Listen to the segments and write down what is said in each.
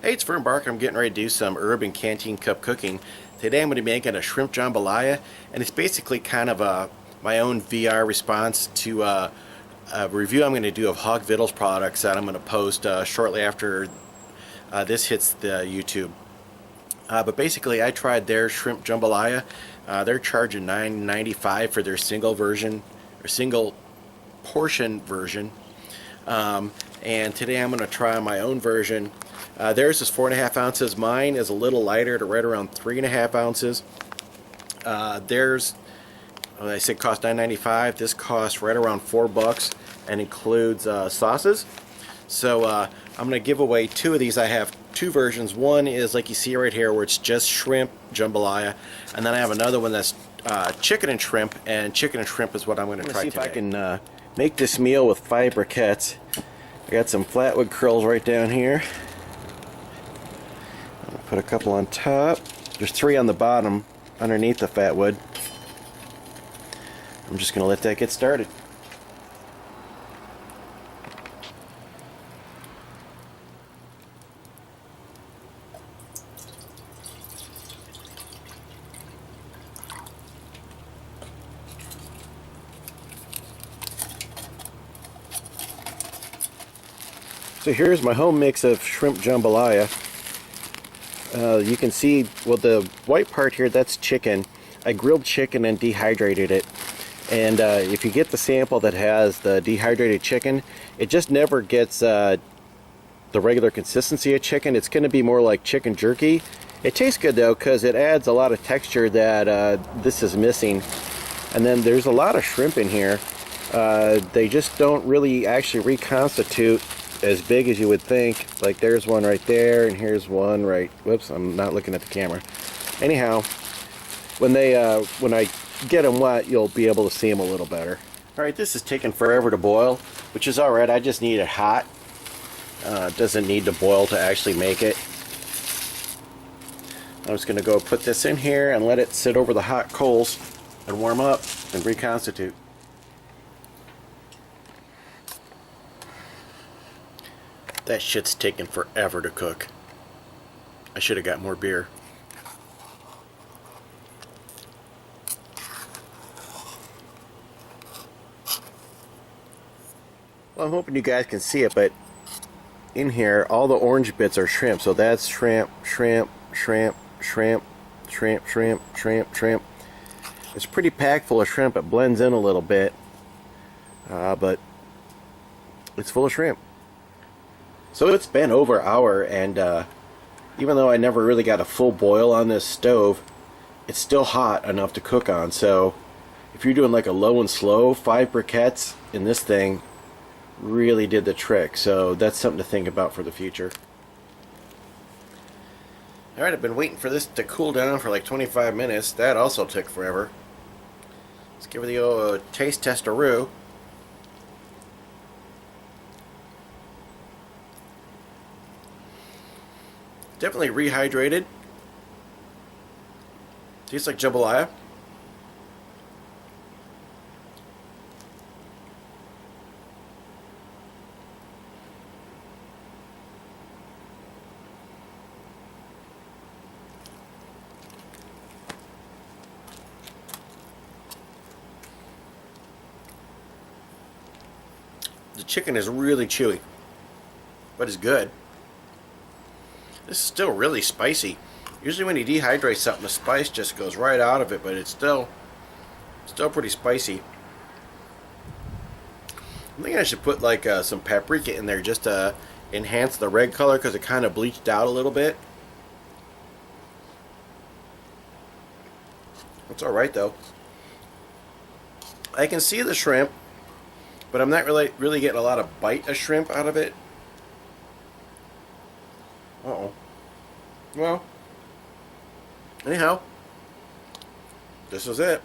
Hey, it's Vern Barker. I'm getting ready to do some Urban Canteen Cup cooking. Today I'm going to be making a shrimp jambalaya, and it's basically kind of my own VR response to a review I'm going to do of HawK Vittles products that I'm going to post shortly after this hits the YouTube. But basically, I tried their shrimp jambalaya. They're charging $9.95 for their single version, or single portion version. And today I'm going to try my own version. Theirs is 4.5 ounces. Mine is a little lighter, to right around 3.5 ounces. Theirs, I said cost $9.95. This costs right around $4 and includes sauces. So I'm going to give away two of these. I have two versions. One is like you see right here, where it's just shrimp jambalaya, and then I have another one that's chicken and shrimp. And chicken and shrimp is what I'm going to try today. See if I can make this meal with 5 briquettes. I got some flatwood curls right down here. I'll put a couple on top. There's 3 on the bottom underneath the flatwood. I'm just going to let that get started. So here's my home mix of shrimp jambalaya. You can see, well, the white part here, that's chicken. I grilled chicken and dehydrated it. And if you get the sample that has the dehydrated chicken, it just never gets the regular consistency of chicken. It's going to be more like chicken jerky. It tastes good though, because it adds a lot of texture that this is missing. And then there's a lot of shrimp in here. They just don't really actually reconstitute as big as you would think. Like there's one right there, and here's one right, whoops, I'm not looking at the camera. Anyhow, when I get them wet, you'll be able to see them a little better. Alright, this is taking forever to boil, which is alright. I just need it hot. It doesn't need to boil to actually make it. I'm just going to go put this in here and let it sit over the hot coals and warm up and reconstitute. That shit's taking forever to cook. I should have got more beer. Well, I'm hoping you guys can see it, but in here, all the orange bits are shrimp. So that's shrimp, shrimp, shrimp, shrimp, shrimp, shrimp, shrimp, shrimp. It's pretty packed full of shrimp. It blends in a little bit, but it's full of shrimp. So it's been over an hour, and even though I never really got a full boil on this stove, it's still hot enough to cook on. So if you're doing like a low and slow, 5 briquettes in this thing really did the trick. So that's something to think about for the future. Alright, I've been waiting for this to cool down for like 25 minutes. That also took forever. Let's give it the old taste testaroo. Definitely rehydrated. Tastes like jambalaya. The chicken is really chewy, but it's good. This is still really spicy. Usually when you dehydrate something, the spice just goes right out of it, but it's still pretty spicy. I think I should put like some paprika in there just to enhance the red color, because it kind of bleached out a little bit. It's alright though. I can see the shrimp, but I'm not really getting a lot of bite of shrimp out of it. Uh-oh. Well, anyhow, this is it.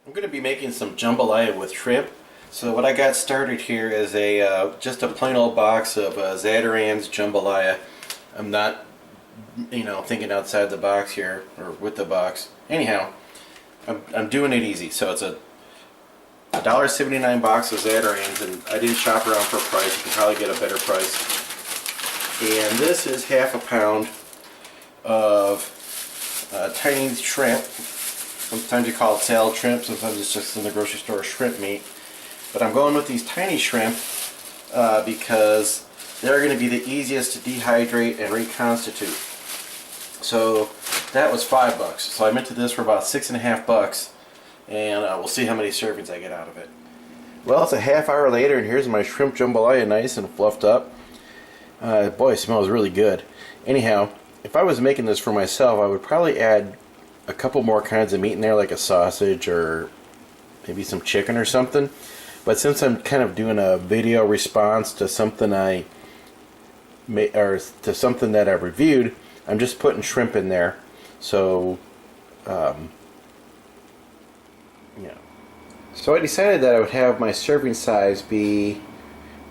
I'm going to be making some jambalaya with shrimp. So what I got started here is just a plain old box of Zatarain's jambalaya. I'm not, thinking outside the box here, or with the box. Anyhow, I'm doing it easy. So it's a $1.79 box of Zatarain's, and I didn't shop around for a price. You can probably get a better price. And this is half a pound of tiny shrimp. Sometimes you call it salad shrimp, sometimes it's just in the grocery store shrimp meat. But I'm going with these tiny shrimp because they're going to be the easiest to dehydrate and reconstitute. So that was $5. So I went to this for about $6.50, and we'll see how many servings I get out of it. Well, it's a half hour later, and here's my shrimp jambalaya, nice and fluffed up. Boy, it smells really good. Anyhow, if I was making this for myself, I would probably add a couple more kinds of meat in there, like a sausage or maybe some chicken or something. But since I'm kind of doing a video response to something I made, or to something that I reviewed, I'm just putting shrimp in there. So, yeah. So I decided that I would have my serving size be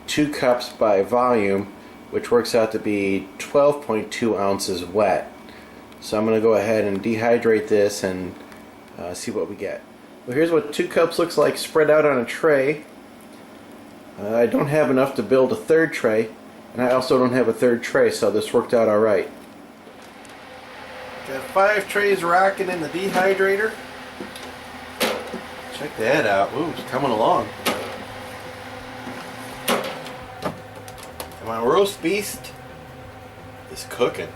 2 cups by volume, which works out to be 12.2 ounces wet. So I'm going to go ahead and dehydrate this and see what we get. Well, here's what 2 cups looks like spread out on a tray. I don't have enough to build a third tray, and I also don't have a third tray, so this worked out alright. Got 5 trays rocking in the dehydrator. Check that out. Ooh, it's coming along. And my roast beast is cooking.